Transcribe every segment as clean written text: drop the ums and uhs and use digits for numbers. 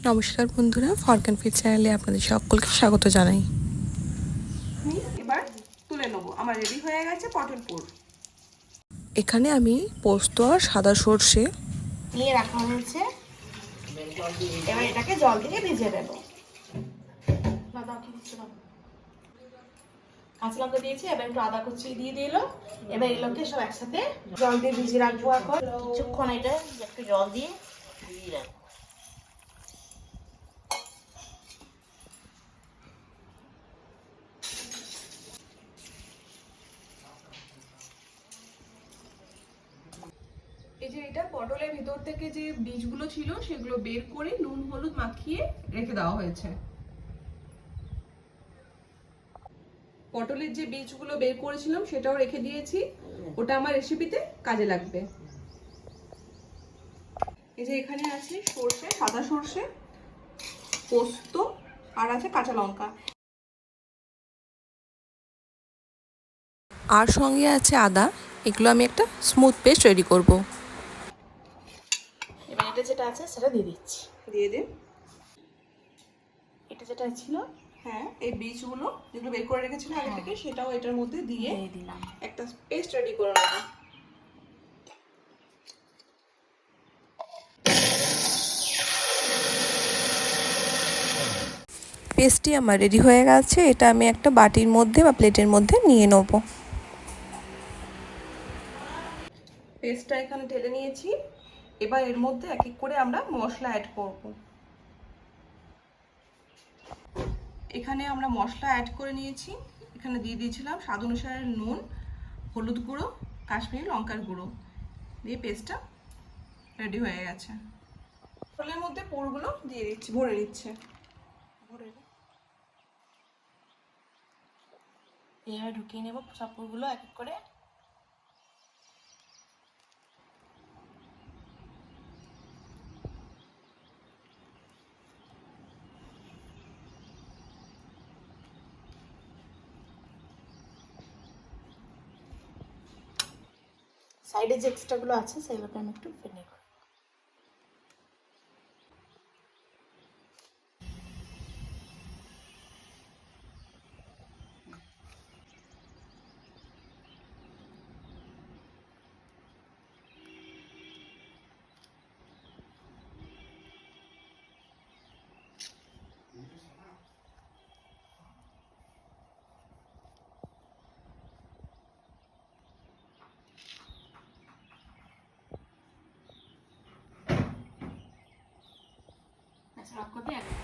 নমস্কার বন্ধুরা, ফরকান ফিড চ্যানেলে আপনাদের সকলকে স্বাগত জানাই। এবার তুলে নেব। আমার রেডি হয়ে গেছে পটল পুর। এখানে আমি পোস্ত আর সাদা সর্ষে নিয়ে রাখা হয়েছে। এবার এটাকে জল দিয়ে ভিজিয়ে দেব। কাঁচা লঙ্কা দিয়েছি, এবার একটু আদা কুচি দিয়ে দিল। এবার এগুলোকে সব একসাথে জল দিয়ে ভিজিয়ে রাখবো। এখন কিছুক্ষণ এটা একটু জল দিয়ে ভিজিয়ে রাখবো। এই যে এটা পটলের ভিতর থেকে যে বীজগুলো ছিল সেগুলো বের করে নুন হলুদ মাখিয়ে রেখে দেওয়া হয়েছে। পটলের যে বীজগুলো বের করেছিলাম সেটাও রেখে দিয়েছি, ওটা আমার রেসিপিতে কাজে লাগবে। এই যে এখানে আছে সর্ষে, সাদা সর্ষে, পোস্ত আর আছে কাঁচা লঙ্কা। আর সঙ্গে আছে আদা। এগুলো আমি একটা স্মুথ পেস্ট রেডি করব। এবার এটা যেটা আছে সেটা দিয়ে দিচ্ছি। দিয়ে দিন। এটা যেটা ছিল, হ্যাঁ, এই বীজগুলো যেগুলো বের করে রেখেছিলাম আগে থেকে সেটাও এটার মধ্যে দিয়ে দিলাম। একটা পেস্ট রেডি করে নেব। পেস্টটি আমার রেডি হয়ে গেছে। এটা আমি একটা বাটির মধ্যে বা প্লেটের মধ্যে নিয়ে নেব। পেস্টটা এখানে ঢেলে নিয়েছি। এবার এর মধ্যে এক এক করে আমরা মশলা অ্যাড করব। এখানে আমরা মশলা অ্যাড করে নিয়েছি। এখানে দিয়ে দিয়েছিলাম স্বাদ অনুসারে নুন, হলুদ গুঁড়ো, কাশ্মীরি লঙ্কার গুঁড়ো দিয়ে পেস্টটা রেডি হয়ে গেছে। ফলের মধ্যে পুরগুলো দিয়ে দিচ্ছি, ভরে নিচ্ছে। এইভাবে ঢুকিয়ে নেব সবগুলো এক এক করে। সাইডে যে এক্সট্রাগুলো আছে সেগুলোকে আমি একটু ফেলে নেব।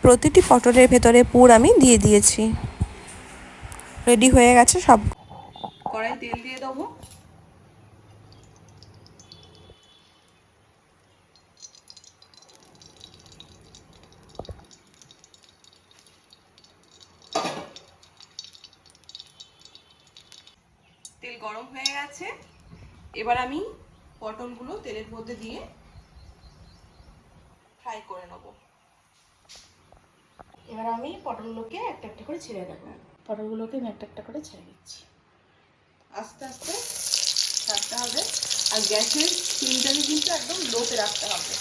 প্রতিটি পটলের ভেতরে পুর আমি দিয়ে দিয়েছি। রেডি হয়ে গেছে সব। কড়াই তেল দিয়ে দেবো। তেল গরম হয়ে গেছে। এবার আমি পটলগুলো তেলের মধ্যে দিয়ে ফ্রাই করে নেব। এবার আমি পটলগুলোকে একটা একটা করে ছেড়ে দেবো। পটলগুলোকে আমি একটা একটা করে ছেড়ে দিচ্ছি। আস্তে আস্তে ছাড়তে হবে, আর গ্যাসের ফ্লেমটাকে কিন্তু একদম লোতে রাখতে হবে।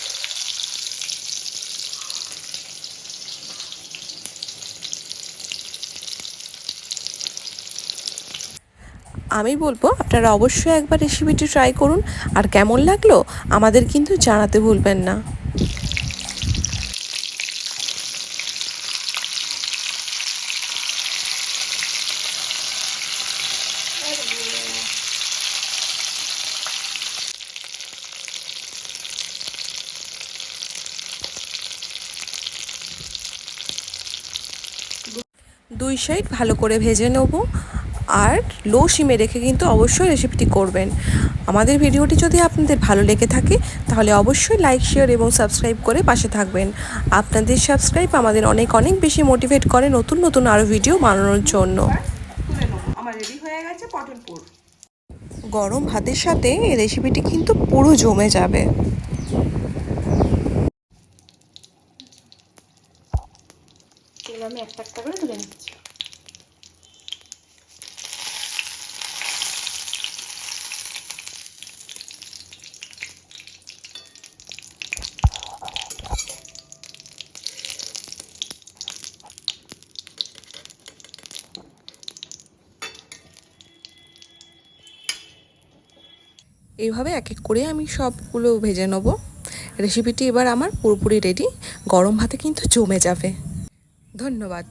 আমি বলবো আপনারা অবশ্যই একবার রেসিপিটি ট্রাই করুন, আর কেমন লাগলো আমাদের কিন্তু জানাতে ভুলবেন না। দুই সাইড ভালো করে ভেজে নেব, আর লো সিমে রেখে কিন্তু অবশ্যই রেসিপিটি করবেন। আমাদের ভিডিওটি যদি আপনাদের ভালো লেগে থাকে তাহলে অবশ্যই লাইক, শেয়ার এবং সাবস্ক্রাইব করে পাশে থাকবেন। আপনাদের সাবস্ক্রাইব আমাদের অনেক অনেক বেশি মোটিভেট করে নতুন নতুন আরও ভিডিও বানানোর জন্য। তুলে নেব। আমার রেডি হয়ে গেছে পটল পুর। গরম ভাতের সাথে এই রেসিপিটি কিন্তু পুরো জমে যাবে। এগুলো আমি একটা একটা করে তুলে নিচ্ছি। এইভাবে এক এক করে আমি সবগুলো ভেজে নেব। রেসিপিটি এবার আমার পুরোপুরি রেডি, গরম ভাতে কিন্তু জমে যাবে। ধন্যবাদ।